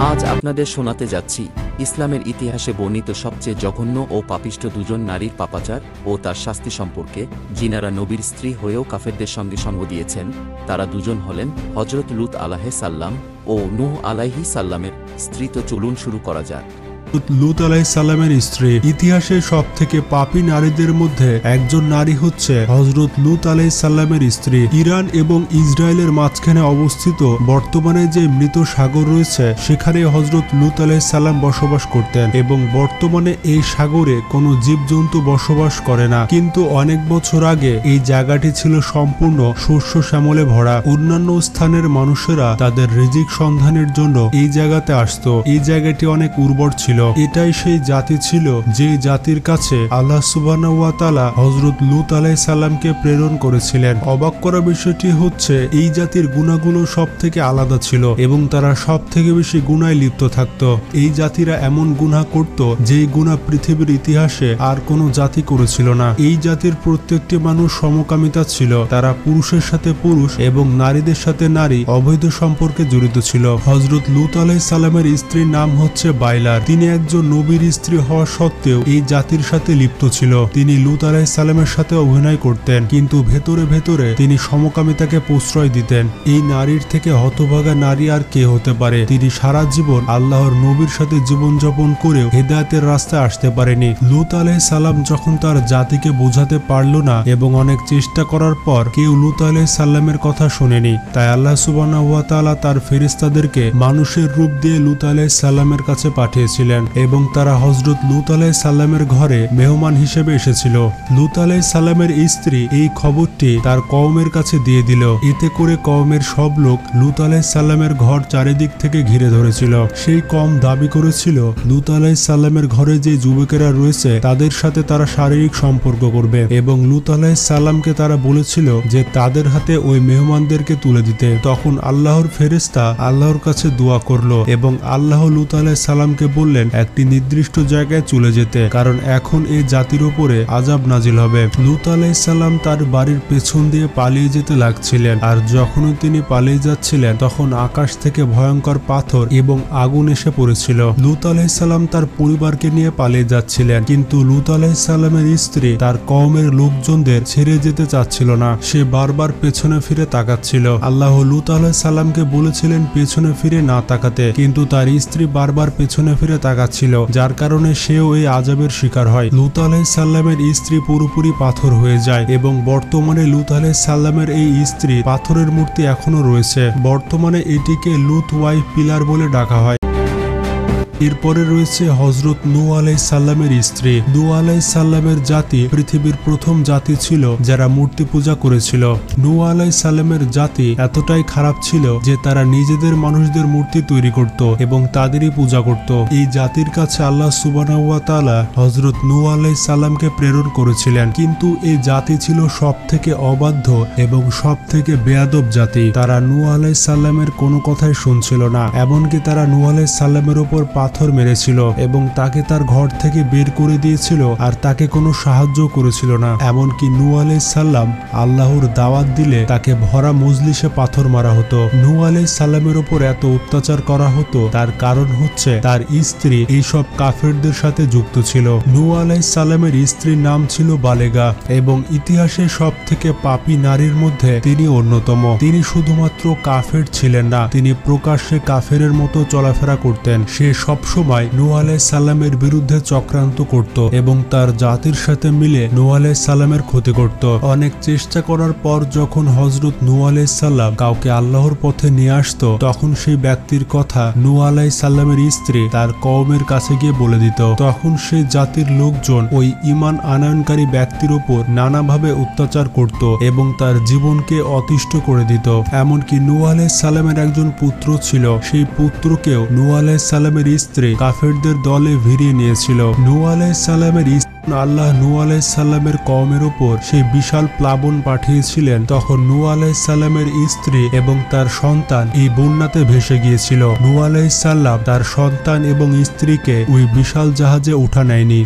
আজ আপনাদের শোনাতে যাচ্ছি ইসলামের ইতিহাসে বর্ণিত সবচেয়ে জঘন্য ও পাপিষ্ঠ দুজন নারীর পাপাচার ও তার শাস্তি সম্পর্কে, যিনারা নবীর স্ত্রী হয়েও কাফেরদের সঙ্গে সঙ্গ দিয়েছেন। তারা দুজন হলেন হজরত লূত আলাইহিস সালাম ও নূহ আলাইহিস সালামের স্ত্রী। তো চলুন শুরু করা যাক। লূত আলাইহিস সালামের স্ত্রী। ইতিহাসে সবথেকে পাপী নারীদের মধ্যে একজন নারী হচ্ছে হযরত লূত আলাইহিস সালামের স্ত্রী। ইরান এবং ইসরায়েলের মাঝখানে অবস্থিত বর্তমানে যে মৃত সাগর রয়েছে, সেখানে হযরত লূত আলাইহিস সালাম বসবাস করতেন এবং বর্তমানে এই সাগরে কোনো জীবজন্তু বসবাস করে না। কিন্তু অনেক বছর আগে এই জায়গাটি ছিল সম্পূর্ণ শস্য শ্যামলে ভরা। অন্যান্য স্থানের মানুষেরা তাদের রিজিক সন্ধানের জন্য এই জায়গাতে আসতো। এই জায়গাটি অনেক উর্বর ছিল। এটাই সেই জাতি ছিল যে জাতির কাছে আল্লাহ সুবহানাহু ওয়া তাআলা হযরত লূত আলাইহিস সালামকে প্রেরণ করেছিলেন। অবাক করা বিষয়টি হচ্ছে, এই জাতির গুণাগুলো সব থেকে আলাদা ছিল এবং তারা সব থেকে বেশি গুনায় লিপ্ত থাকত। এই জাতিরা এমন গুনাহ করত যেই গুনাহ পৃথিবীর ইতিহাসে আর কোনো জাতি করেছিল না। এই জাতির প্রত্যেকটি মানুষ সমকামিতা ছিল। তারা পুরুষের সাথে পুরুষ এবং নারীদের সাথে নারী অবৈধ সম্পর্কে জড়িত ছিল। হযরত লূত আলাইহিস সালামের স্ত্রীর নাম হচ্ছে বাইলার। তিনি একজন নবীর স্ত্রী হওয়া সত্ত্বেও এই জাতির সাথে লিপ্ত ছিল। তিনি লূত আলাইহিস সালামের সাথে অভিনয় করতেন, কিন্তু ভেতরে ভেতরে তিনি সমকামিতাকে প্রশ্রয় দিতেন। এই নারীর থেকে হতভাগা নারী আর কে হতে পারে? তিনি সারা জীবন আল্লাহর নবীর সাথে জীবনযাপন করেও হেদায়েতের রাস্তায় আসতে পারেনি। লূত আলাইহিস সালাম যখন তার জাতিকে বোঝাতে পারল না এবং অনেক চেষ্টা করার পর কেউ লূত আলাইহিস সালামের কথা শোনেনি, তাই আল্লাহ সুবহানাহু ওয়া তাআলা তার ফেরেশতাদেরকে মানুষের রূপ দিয়ে লূত আলাইহিস সালামের কাছে পাঠিয়েছিলেন এবং তারা হযরত লূত আলাইহিস সালামের ঘরে মেহমান হিসেবে এসেছিল। লূত আলাইহিস সালামের স্ত্রী এই খবরটি তার কওমের কাছে দিয়ে দিল। এতে করে কওমের সব লোক লূত আলাইহিস সালামের ঘর চারিদিক থেকে ঘিরে ধরেছিল। সেই কওম দাবি করেছিল লূত আলাইহিস সালামের ঘরে যে যুবকেরা রয়েছে তাদের সাথে তারা শারীরিক সম্পর্ক করবে এবং লূত আলাইহিস সালামকে তারা বলেছিল যে তাদের হাতে ওই মেহমানদেরকে তুলে দিতে। তখন আল্লাহর ফেরেশতা আল্লাহর কাছে দোয়া করলো এবং আল্লাহ লূত আলাইহিস সালামকে বললেন একটি নির্দিষ্ট জায়গায় চলে যেতে, কারণ এখন এই জাতির উপরে আযাব নাজিল হবে। লূত আলাইহিস সালাম তার বাড়ির পেছন দিয়ে পালিয়ে যেতে লাগছিলেন, আর যখনই তিনি পালিয়ে যাচ্ছিলেন তখন আকাশ থেকে ভয়ঙ্কর পাথর এবং আগুন এসে পড়েছিল। লূত আলাইহিস সালাম তার পরিবারকে নিয়ে পালিয়ে যাচ্ছিলেন, কিন্তু লূত আলাইহিস সালামের স্ত্রী তার কওমের লোকজনদের ছেড়ে যেতে চাচ্ছিল না। সে বারবার পেছনে ফিরে তাকাচ্ছিল। আল্লাহ লূত আলাইহিস সালামকে বলেছিলেন পেছনে ফিরে না তাকাতে, কিন্তু তার স্ত্রী বারবার পেছনে ফিরে তাকাচ্ছিল, যার কারণে সেও এই আযাবের শিকার হয়। লূত আলাইহিস সালামের স্ত্রী পুরোপুরি পাথর হয়ে যায় এবং বর্তমানে লূত আলাইহিস সালামের এই স্ত্রী পাথরের মূর্তি এখনো রয়েছে। বর্তমানে এটিকে লূত ওয়াইফ পিলার বলে ডাকা হয়। এরপরে রয়েছে হযরত নূহ আলাইহিস সালামের স্ত্রী। নূহ আলাইহিস সালামের জাতি পৃথিবীর প্রথম জাতি ছিল যারা মূর্তি পূজা করেছিল। নূহ আলাইহিস সালামের জাতি এতটাই খারাপ ছিল যে তারা নিজেদের মানুষদের মূর্তি তৈরি করত এবং তাদেরই পূজা করত। এই জাতির কাছে আল্লাহ সুবহানাহু ওয়া তাআলা হযরত নূহ আলাইহিস সালামকে প্রেরণ করেছিলেন, কিন্তু এই জাতি ছিল সবথেকে অবাধ্য এবং সবথেকে বেয়াদব জাতি। তারা নূহ আলাইহিস সালামের কোনো কথাই শুনছিল না, এমনকি তারা নূহ আলাইহিস সালামের উপর পাথর মেরেছিল এবং তাকে তার ঘর থেকে বের করে দিয়েছিল, আর তাকে কোনো সাহায্য করেছিল না। এমনকি নূহ আলাইহিস সালাম আল্লাহর দাওয়াত দিলে তাকে ভরা মজলিসে পাথর মারা হতো। নূহ আলাইহিস সালামের উপর এত অত্যাচার করা হতো, তার কারণ হচ্ছে তার স্ত্রী এইসব কাফেরদের সাথে যুক্ত ছিল। নূহ আলাইহিস সালামের স্ত্রীর নাম ছিল বালেগা এবং ইতিহাসে সব থেকে পাপী নারীর মধ্যে তিনি অন্যতম। তিনি শুধুমাত্র কাফের ছিলেন না, তিনি প্রকাশ্যে কাফেরের মতো চলাফেরা করতেন। সে সবসময় নূহ আলাইহিস সালামের বিরুদ্ধে চক্রান্ত করত এবং তার জাতির সাথে মিলে নূহ আলাইহিস সালামের ক্ষতি করত। অনেক চেষ্টা করার পর যখন হযরত নূহ আলাইহিস সালাম কাউকে আল্লাহর পথে নিয়ে আসতো, তখন সেই ব্যক্তির কথা নূহ আলাইহিস সালামের স্ত্রী তার কওমের কাছে গিয়ে বলে দিত। তখন সেই জাতির লোকজন ওই ঈমান আনয়নকারী ব্যক্তির উপর নানাভাবে অত্যাচার করত এবং তার জীবনকে অতিষ্ঠ করে দিত। এমনকি নূহ আলাইহিস সালামের একজন পুত্র ছিল, সেই পুত্রকেও নূহ আলাইহিস সালামের স্ত্রী কাফেরদের দলে ভিড়িয়ে নিয়েছিল। নূহ আলাইহিস সালামের আল্লাহ নূহ আলাইহিস সালামের কওমের উপর সেই বিশাল প্লাবন পাঠিয়েছিলেন। তখন নূহ আলাইহিস সালামের স্ত্রী এবং তার সন্তান এই বন্যাতে ভেসে গিয়েছিল। নূহ আলাইহিস সালাম তার সন্তান এবং স্ত্রীকে ওই বিশাল জাহাজে উঠা নেয়নি।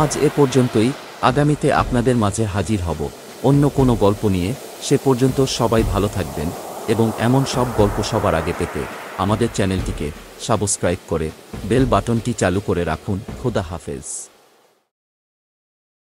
আজ এ পর্যন্তই। আগামীতে আপনাদের মাঝে হাজির হব অন্য কোনো গল্প নিয়ে। সে পর্যন্ত সবাই ভালো থাকবেন। এবং এমন সব গল্প সবার আগে পেতে আমাদের চ্যানেলটিকে সাবস্ক্রাইব করে বেল বাটনটি চালু করে রাখুন। খোদা হাফেজ।